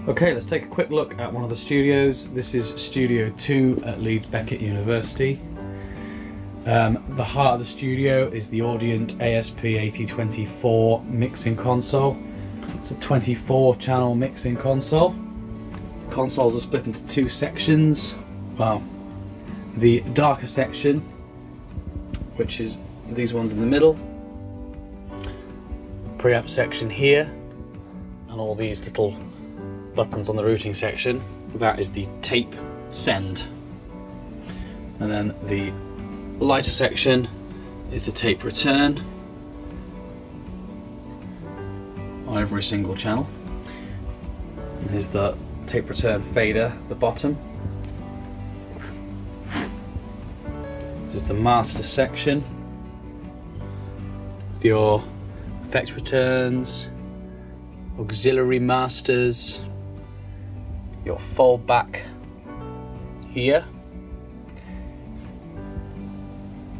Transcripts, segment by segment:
Okay, let's take a quick look at one of the studios. This is Studio 2 at Leeds Beckett University. The heart of the studio is the Audient ASP8024 mixing console. It's a 24 channel mixing console. The consoles are split into two sections. Well, the darker section, which is these ones in the middle, preamp section here, and all these little buttons on the routing section, that is the tape send. And then the lighter section is the tape return on every single channel. And here's the tape return fader at the bottom. This is the master section with your effects returns, auxiliary masters, your foldback here,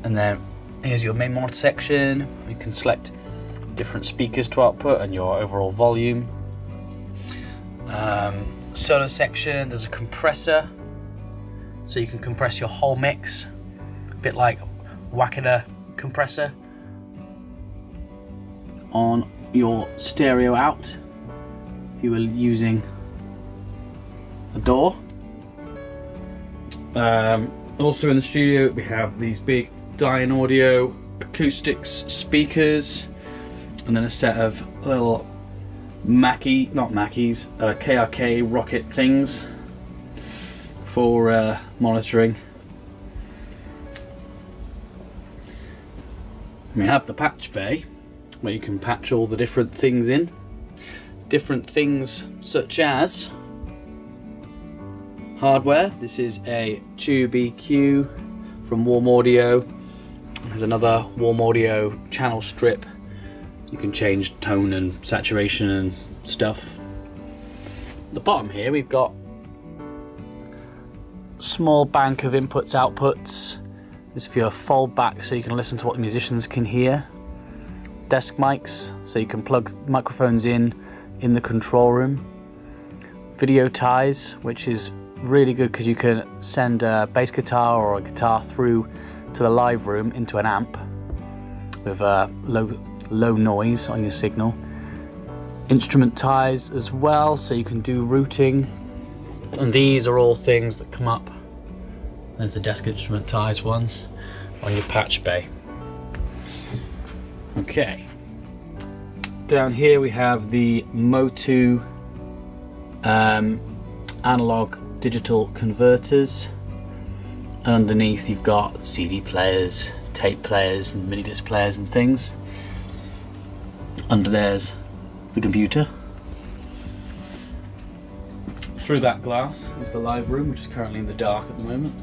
and then here's your main monitor section. You can select different speakers to output and your overall volume. Solo section, there's a compressor, so you can compress your whole mix, a bit like whacking a compressor on your stereo out if you were using a DAW. Also in the studio we have these big Dynaudio acoustics speakers, and then a set of little KRK rocket things for monitoring. We have the patch bay where you can patch all the different things in. Different things such as hardware. This is a Tube EQ from Warm Audio. There's another Warm Audio channel strip. You can change tone and saturation and stuff. At the bottom here we've got a small bank of inputs, outputs. This is for your foldback, so you can listen to what the musicians can hear. Desk mics, so you can plug microphones in the control room. Video ties, which is really good because you can send a bass guitar or a guitar through to the live room into an amp with low noise on your signal. Instrument ties as well, so you can do routing. And these are all things that come up. There's the desk instrument ties ones on your patch bay. Okay. Down here we have the Motu analog digital converters. Underneath you've got CD players, tape players and MINIDISK players and things. Under there's the computer. Through that glass is the live room, which is currently in the dark at the moment.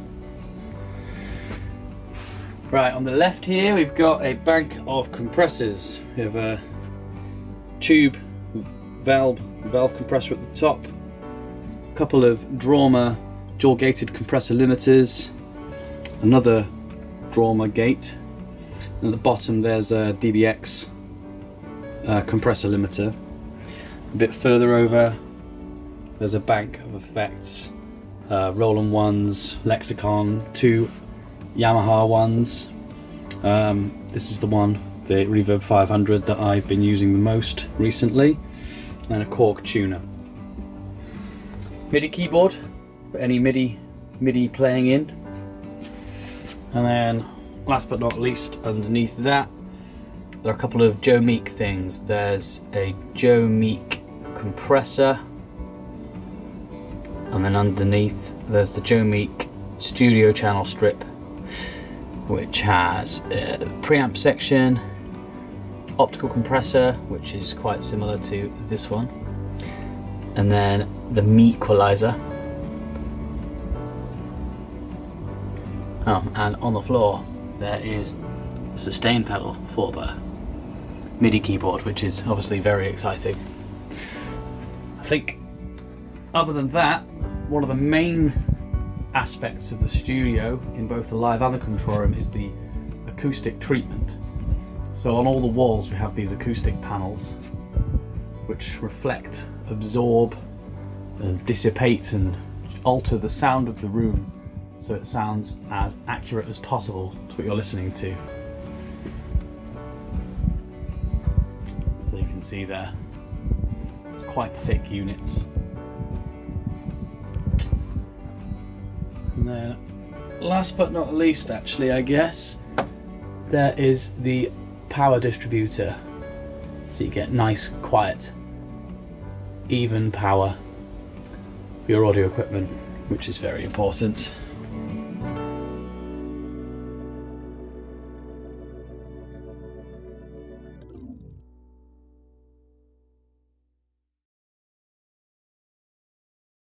Right, on the left here we've got a bank of compressors. We have a tube valve compressor at the top, a couple of Drawmer dual gated compressor limiters, another Drawmer gate, and at the bottom there's a DBX compressor limiter. A bit further over there's a bank of effects, Roland ones, Lexicon, two Yamaha ones. This is the one, the Reverb 500, that I've been using the most recently, and a Korg tuner. MIDI keyboard for any MIDI playing in. And then last but not least, underneath that there are a couple of Joe Meek things. There's a Joe Meek compressor, and then underneath there's the Joe Meek studio channel strip, which has a preamp section, optical compressor, which is quite similar to this one, and then the MEEK equalizer. Oh, and on the floor there is a sustain pedal for the MIDI keyboard, which is obviously very exciting. I think other than that, one of the main aspects of the studio in both the live and the control room is the acoustic treatment. So on all the walls we have these acoustic panels which reflect, absorb dissipate and alter the sound of the room so it sounds as accurate as possible to what you're listening to. So you can see they're quite thick units. And then last but not least, actually, I guess, there is the power distributor. So you get nice, quiet, even power for your audio equipment, which is very important.